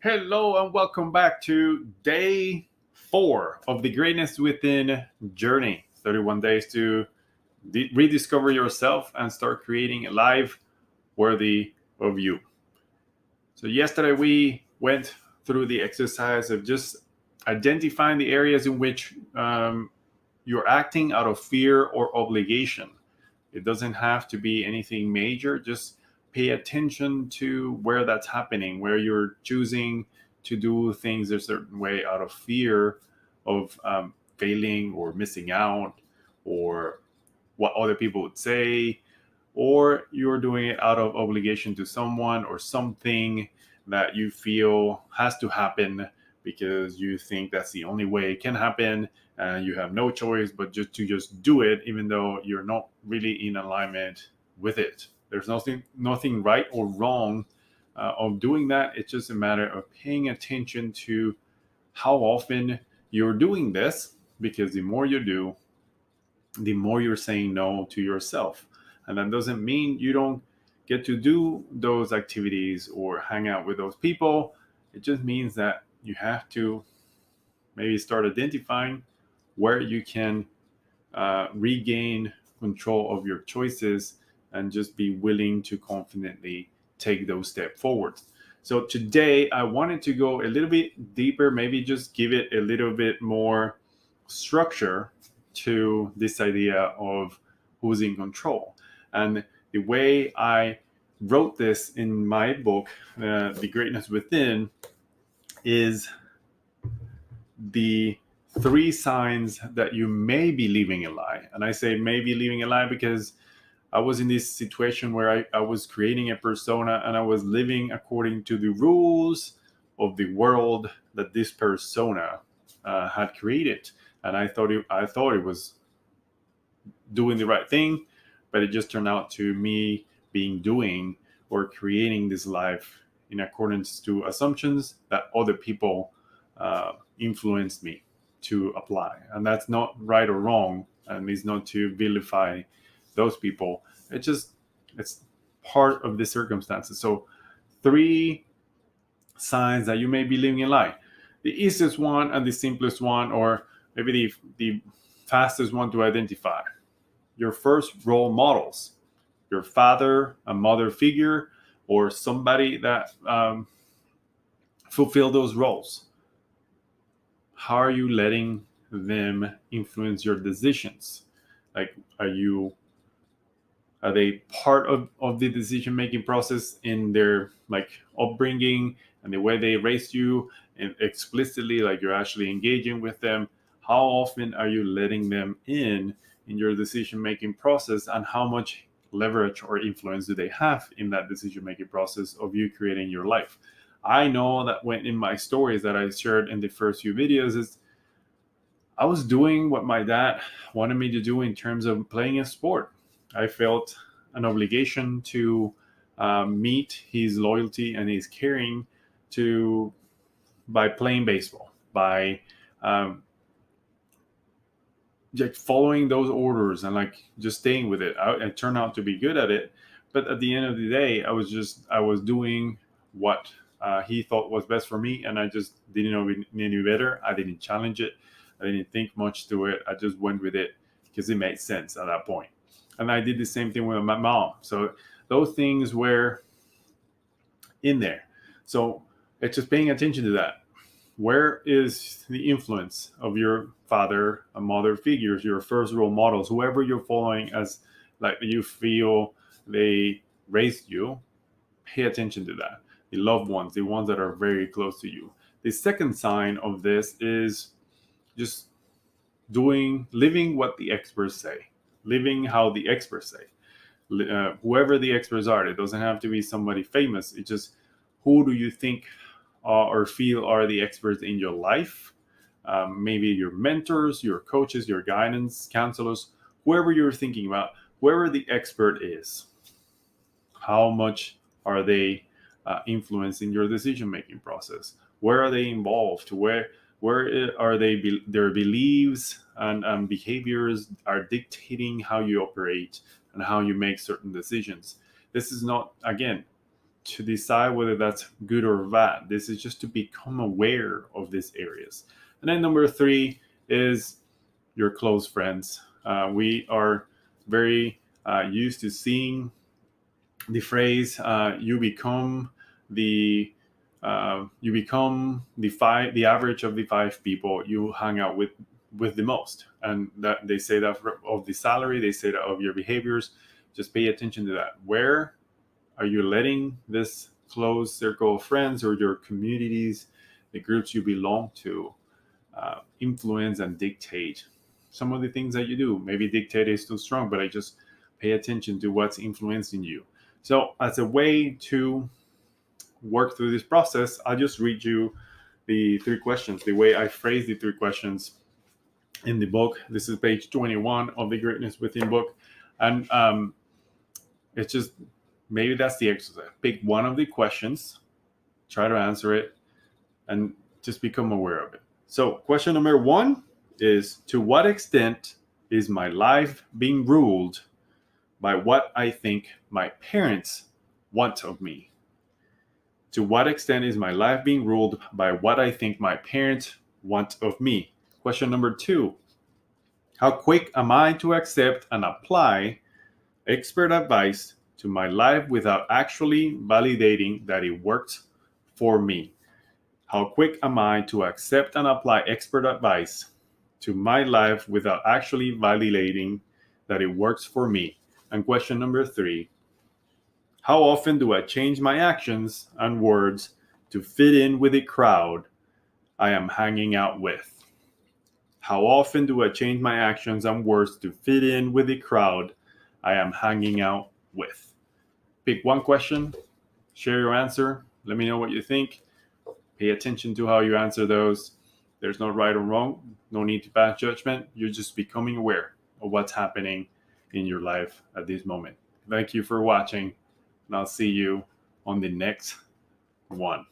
Hello and welcome back to day 4 of the Greatness Within journey. 31 days to rediscover yourself and start creating a life worthy of you. So, yesterday we went through the exercise of just identifying the areas in which you're acting out of fear or obligation. It doesn't have to be anything major. Just pay attention to where that's happening, where you're choosing to do things a certain way out of fear of failing or missing out or what other people would say, or you're doing it out of obligation to someone or something that you feel has to happen because you think that's the only way it can happen and you have no choice but just do it even though you're not really in alignment with it. There's nothing right or wrong of doing that. It's just a matter of paying attention to how often you're doing this, because the more you do, the more you're saying no to yourself. And that doesn't mean you don't get to do those activities or hang out with those people. It just means that you have to maybe start identifying where you can regain control of your choices and just be willing to confidently take those steps forward. So today I wanted to go a little bit deeper, maybe just give it a little bit more structure to this idea of who's in control. And the way I wrote this in my book, The Greatness Within, is the 3 signs that you may be living a lie. And I say maybe living a lie because I was in this situation where I was creating a persona and I was living according to the rules of the world that this persona had created. And I thought it was doing the right thing, but it just turned out to me being doing or creating this life in accordance to assumptions that other people influenced me to apply. And that's not right or wrong, and it's not to vilify those people. It's part of the circumstances. So 3 signs that you may be living a lie. The easiest one and the simplest one, or maybe the fastest one to identify: your first role models, your father, a mother figure, or somebody that fulfill those roles. How are you letting them influence your decisions? Like, are they part of the decision making process in their like upbringing and the way they raised you, and explicitly, like you're actually engaging with them? How often are you letting them in your decision making process, and how much leverage or influence do they have in that decision making process of you creating your life? I know that when in my stories that I shared in the first few videos, is I was doing what my dad wanted me to do in terms of playing a sport. I felt an obligation to meet his loyalty and his caring to by playing baseball, by um, like following those orders and like just staying with it. I turned out to be good at it, but at the end of the day, I was doing what he thought was best for me, and I just didn't know any better. I didn't challenge it. I didn't think much to it. I just went with it because it made sense at that point. And I did the same thing with my mom. So those things were in there. So it's just paying attention to that. Where is the influence of your father and mother figures, your first role models, whoever you're following as like you feel they raised you? Pay attention to that. The loved ones, the ones that are very close to you. The second sign of this is just living what the experts say, living how the experts say. Whoever the experts are, it doesn't have to be somebody famous. It's just, who do you think or feel are the experts in your life? Maybe your mentors, your coaches, your guidance counselors, whoever you're thinking about, whoever the expert is. How much are they influencing your decision making process? Where are they involved? Where are their beliefs and behaviors are dictating how you operate and how you make certain decisions? This is not, again, to decide whether that's good or bad. This is just to become aware of these areas. And then number three is your close friends. We are very used to seeing the phrase you become the average of the five people you hang out with the most, and that they say that of the salary, they say that of your behaviors. Just pay attention to that. Where are you letting this close circle of friends or your communities, the groups you belong to, influence and dictate some of the things that you do? Maybe dictate is too strong, but I just pay attention to what's influencing you. So, as a way to work through this process, I'll just read you the three questions, the way I phrase the three questions in the book. This is page 21 of the Greatness Within book. And it's just, maybe that's the exercise. Pick one of the questions, try to answer it, and just become aware of it. So, question number one is, to what extent is my life being ruled by what I think my parents want of me? To what extent is my life being ruled by what I think my parents want of me? Question number two, how quick am I to accept and apply expert advice to my life without actually validating that it works for me? How quick am I to accept and apply expert advice to my life without actually validating that it works for me? And question number three, how often do I change my actions and words to fit in with the crowd I am hanging out with? How often do I change my actions and words to fit in with the crowd I am hanging out with? Pick one question, share your answer, let me know what you think. Pay attention to how you answer those. There's no right or wrong, no need to pass judgment. You're just becoming aware of what's happening in your life at this moment. Thank you for watching, and I'll see you on the next one.